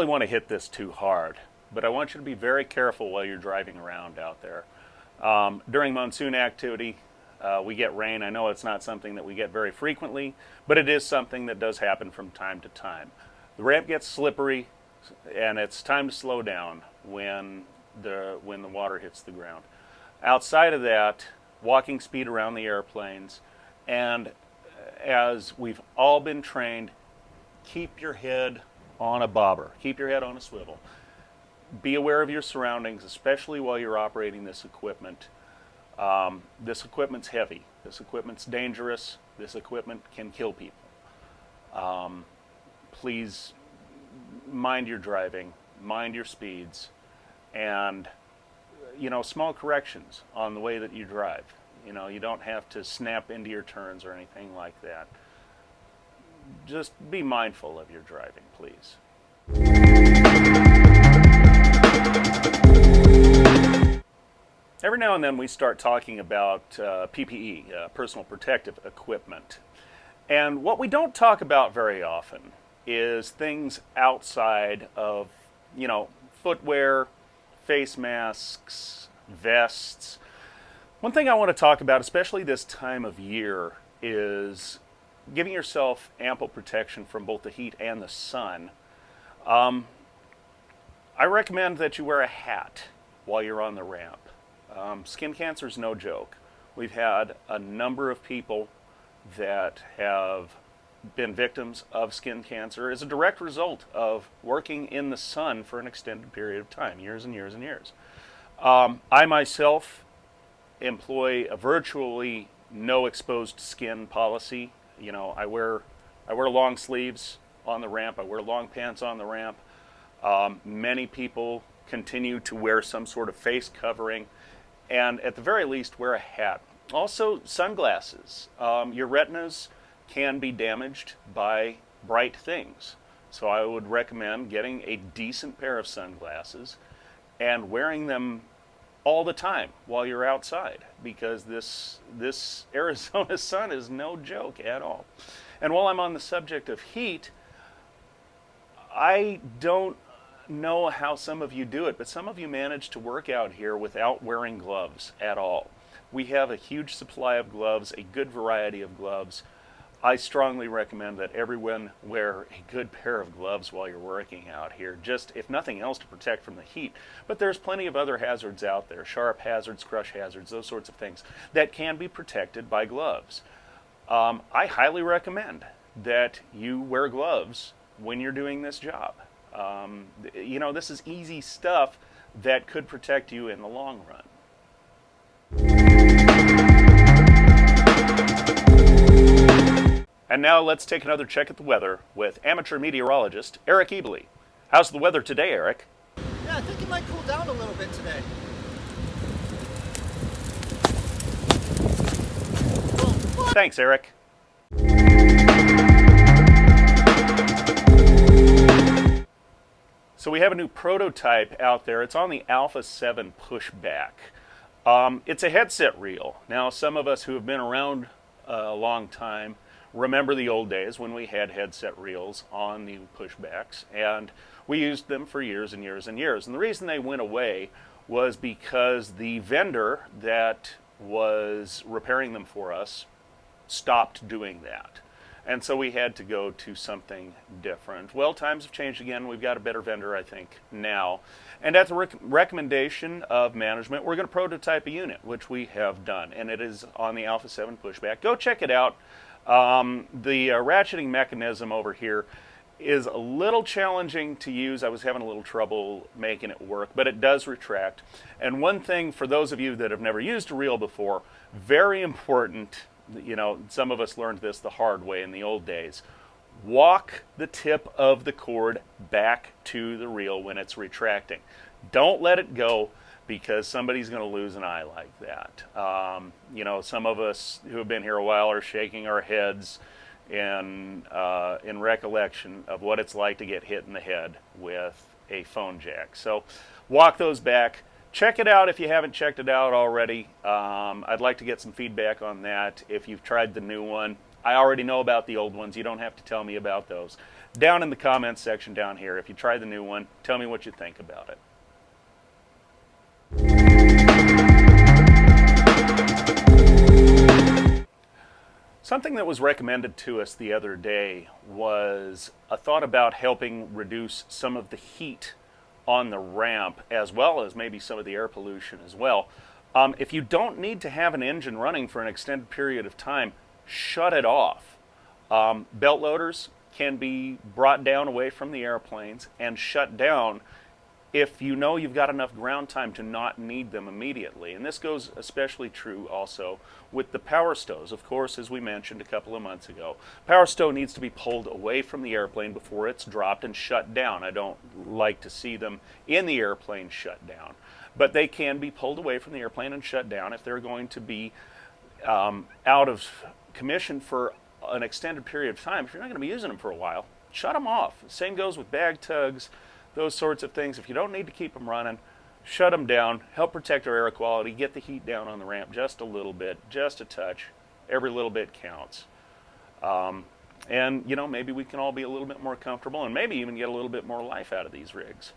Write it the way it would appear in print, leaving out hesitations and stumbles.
really want to hit this too hard, but I want you to be very careful while you're driving around out there. During monsoon activity, we get rain. I know it's not something that we get very frequently, but it is something that does happen from time to time. The ramp gets slippery, and it's time to slow down when the water hits the ground. Outside of that, walking speed around the airplanes, and as we've all been trained, keep your head on a bobber, keep your head on a swivel. Be aware of your surroundings, especially while you're operating this equipment. This equipment's heavy. This equipment's dangerous. This equipment can kill people. Please mind your driving, mind your speeds, and small corrections on the way that you drive. You don't have to snap into your turns or anything like that. Just be mindful of your driving, please. Every now and then we start talking about PPE, personal protective equipment. And what we don't talk about very often is things outside of, footwear, face masks, vests. One thing I want to talk about, especially this time of year, is giving yourself ample protection from both the heat and the sun. I recommend that you wear a hat while you're on the ramp. Skin cancer is no joke. We've had a number of people that have been victims of skin cancer as a direct result of working in the sun for an extended period of time, years and years and years. I myself employ a virtually no exposed skin policy. I wear long sleeves on the ramp. I wear long pants on the ramp. Many people continue to wear some sort of face covering, and at the very least wear a hat. Also, sunglasses. Your retinas can be damaged by bright things, so I would recommend getting a decent pair of sunglasses and wearing them all the time while you're outside, because this Arizona sun is no joke at all. And while I'm on the subject of heat, I don't know how some of you do it, but some of you manage to work out here without wearing gloves at all. We have a huge supply of gloves, a good variety of gloves. I strongly recommend that everyone wear a good pair of gloves while you're working out here, just if nothing else to protect from the heat. But there's plenty of other hazards out there, sharp hazards, crush hazards, those sorts of things that can be protected by gloves. I highly recommend that you wear gloves when you're doing this job. This is easy stuff that could protect you in the long run. And now let's take another check at the weather with amateur meteorologist Eric Ebely. How's the weather today, Eric? Yeah, I think it might cool down a little bit today. Thanks, Eric. So we have a new prototype out there. It's on the Alpha 7 pushback. It's a headset reel. Now, some of us who have been around a long time remember the old days when we had headset reels on the pushbacks, and we used them for years and years and years. And the reason they went away was because the vendor that was repairing them for us stopped doing that. And so we had to go to something different. Well, times have changed again. We've got a better vendor, I think, now. And at the recommendation of management, we're going to prototype a unit, which we have done. And it is on the Alpha 7 pushback. Go check it out. The ratcheting mechanism over here is a little challenging to use. I was having a little trouble making it work, but it does retract. And one thing for those of you that have never used a reel before, very important, some of us learned this the hard way in the old days. Walk the tip of the cord back to the reel when it's retracting. Don't let it go, because somebody's going to lose an eye like that. Some of us who have been here a while are shaking our heads in recollection of what it's like to get hit in the head with a phone jack. So walk those back. Check it out if you haven't checked it out already. I'd like to get some feedback on that. If you've tried the new one, I already know about the old ones. You don't have to tell me about those. Down in the comments section down here, if you try the new one, tell me what you think about it. Something that was recommended to us the other day was a thought about helping reduce some of the heat on the ramp, as well as maybe some of the air pollution as well. If you don't need to have an engine running for an extended period of time, shut it off. Belt loaders can be brought down away from the airplanes and shut down if you know you've got enough ground time to not need them immediately. And this goes especially true also with the power stows. Of course, as we mentioned a couple of months ago, power stow needs to be pulled away from the airplane before it's dropped and shut down. I don't like to see them in the airplane shut down, but they can be pulled away from the airplane and shut down if they're going to be out of commission for an extended period of time. If you're not going to be using them for a while, shut them off. Same goes with bag tugs, those sorts of things. If you don't need to keep them running, shut them down, help protect our air quality, get the heat down on the ramp just a little bit, just a touch. Every little bit counts. And, maybe we can all be a little bit more comfortable and maybe even get a little bit more life out of these rigs.